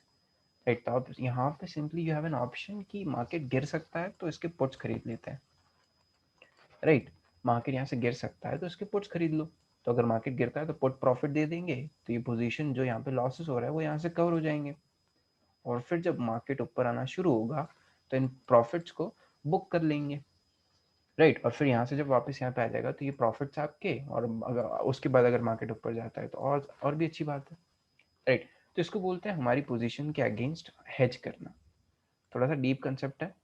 राइट। तो आप यहाँ पे simply you have an option कि मार्केट गिर सकता है तो इसके पुट्स खरीद लेते हैं, राइट। मार्केट यहाँ से गिर सकता है तो इसके पुट्स खरीद लो, तो अगर मार्केट गिरता है तो पुट प्रॉफिट दे देंगे, तो ये पोजीशन जो यहाँ पे लॉसेस हो रहा है वो यहाँ से कवर हो जाएंगे, और फिर जब मार्केट ऊपर आना शुरू होगा तो इन प्रॉफिट्स को बुक कर लेंगे, राइट। और फिर यहाँ से जब वापस यहाँ पे आ जाएगा तो ये प्रॉफिट्स आपके, और अगर उसके बाद अगर मार्केट ऊपर जाता है तो और भी अच्छी बात है, राइट। तो इसको बोलते हैं हमारी पोजीशन के अगेंस्ट हेज करना, थोड़ा सा डीप कंसेप्ट है।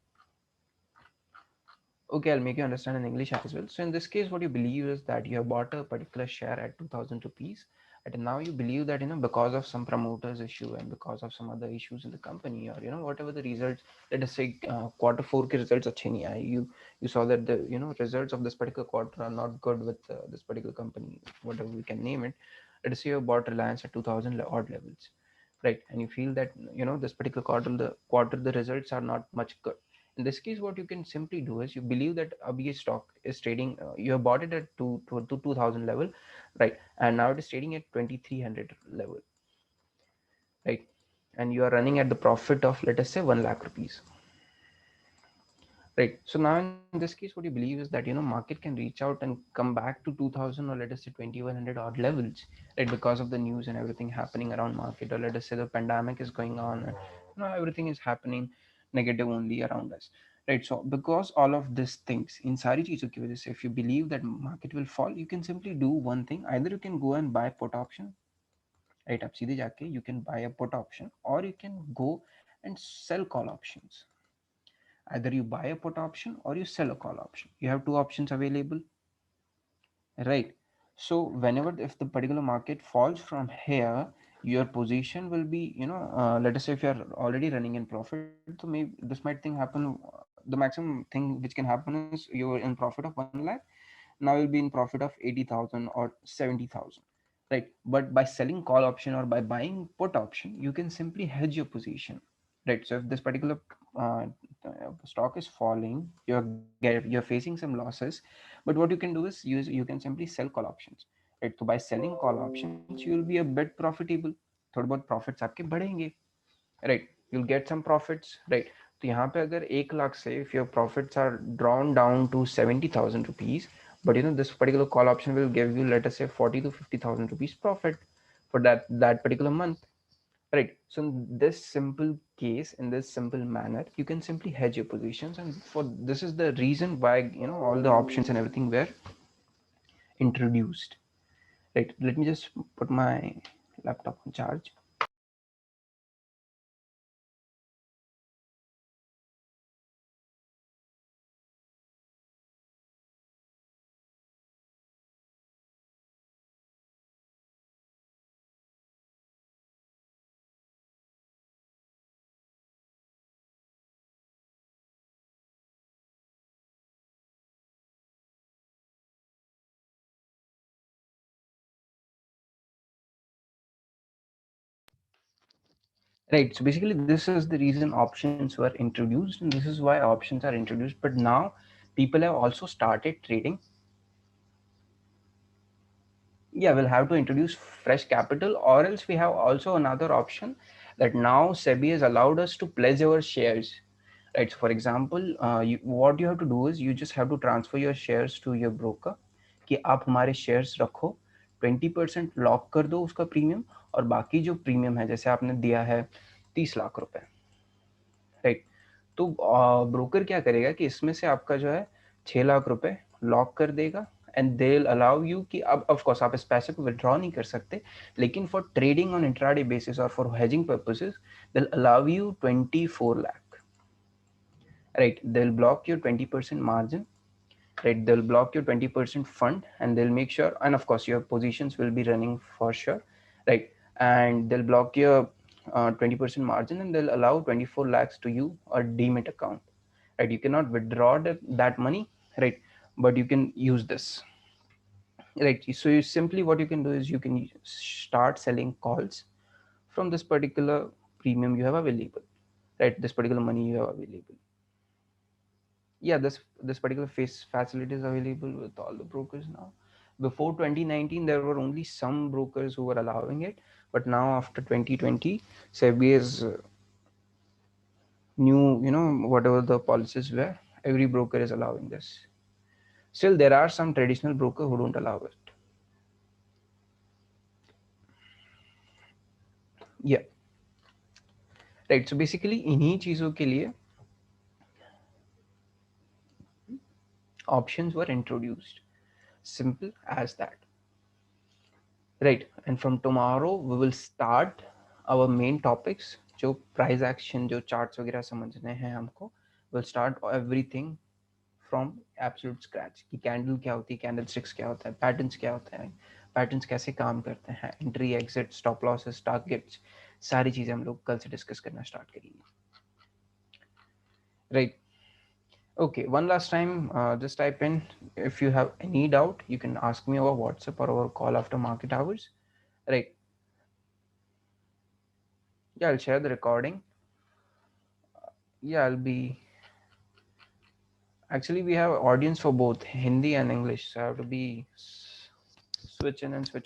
Okay, I'll make you understand in English as well. So in this case, what you believe is that you have bought a particular share at 2000 rupees, and now you believe that because of some promoters issue and because of some other issues in the company, or whatever the results, let us say quarter 4 के results अच्छे नहीं आए, you saw that the results of this particular quarter are not good with this particular company, whatever we can name it. Let us say you bought Reliance at 2000 odd levels, right? And you feel that this particular quarter the results are not much good. In this case, what you can simply do is you believe that a stock is trading, you have bought it at 2000 level, right? And now it is trading at 2300 level, right? And you are running at the profit of, let us say, 1 lakh rupees, right? So now in this case, what you believe is that market can reach out and come back to 2000, or let us say 2100 odd levels, right? Because of the news and everything happening around market, or let us say the pandemic is going on, and everything is happening negative only around us, right? So because all of these things, in sari cheezon ki wajah se, if you believe that market will fall, you can simply do one thing. Either you can go and buy put option, right? आप सीधे जाके you can buy a put option, or you can go and sell call options. Either you buy a put option or you sell a call option. You have two options available, right? So whenever, if the particular market falls from here, your position will be, let us say if you are already running in profit, so maybe this might thing happen. The maximum thing which can happen is you're in profit of 1 lakh. Now you'll be in profit of 80,000 or 70,000, right? But by selling call option or by buying put option, you can simply hedge your position, right? So if this particular uh, stock is falling, you're facing some losses, but what you can do is you can simply sell call options, right? So by selling call options, you will be a bit profitable, थोड़े बहुत profits आपके बढ़ेंगे, right? You'll get some profits, right? तो यहाँ पे अगर 1 लाख से if your profits are drawn down to 70,000 rupees, but this particular call option will give you, let us say, 40 to 50,000 rupees profit for that particular month, right? So in this simple case, in this simple manner, you can simply hedge your positions, and for this is the reason why all the options and everything were introduced, right? Let me just put my laptop on charge. Right. So basically, this is the reason options were introduced, and this is why options are introduced. But now people have also started trading. Yeah, we'll have to introduce fresh capital, or else we have also another option that now SEBI has allowed us to pledge our shares. Right. So, for example, what you have to do is you just have to transfer your shares to your broker कि आप हमारे shares रखो, 20% lock कर दो उसका premium, और बाकी जो प्रीमियम है, जैसे आपने दिया है 30 लाख रुपए, राइट? तो ब्रोकर क्या करेगा कि इसमें से आपका जो है 6 लाख रुपए लॉक कर देगा, and they will allow you कि अब ऑफ कोर्स आप इस पैसे को विड्रॉ नहीं कर सकते, लेकिन for trading on intraday basis और for hedging purposes they will allow you 24 lakh, right? They'll block your 20% margin, right? They'll block your 20% fund, and they'll make sure, and of course your positions will be running for sure, right? And they'll block your 20% margin, and they'll allow 24 lakhs to you, a demat account, right? You cannot withdraw that money, right? But you can use this, right? So you simply, what you can do is you can start selling calls from this particular premium you have available, right? This particular money you have available. Yeah, this particular face facility is available with all the brokers now. Before 2019 there were only some brokers who were allowing it, but now after 2020 SEBI is new, whatever the policies were, every broker is allowing this. Still there are some traditional broker who don't allow it. Yeah, right. So basically इन्हीं चीजों के लिए options were introduced, simple as that. Right, and from tomorrow we will start our main topics. जो price action, जो charts वगैरह समझने हैं हमको, we'll start everything from absolute scratch. कि candle क्या होती है, candlesticks क्या होता है, patterns क्या होते हैं, patterns कैसे काम करते हैं, entry, exit, stop losses, targets, सारी चीजें हम लोग कल से डिस्कस करना स्टार्ट करेंगे. Right. Okay, one last time, just type in if you have any doubt, you can ask me over WhatsApp or over call after market hours. Right. Yeah, I'll share the recording. Yeah, I'll be. Actually, we have audience for both Hindi and English, so I have to be switch in and switch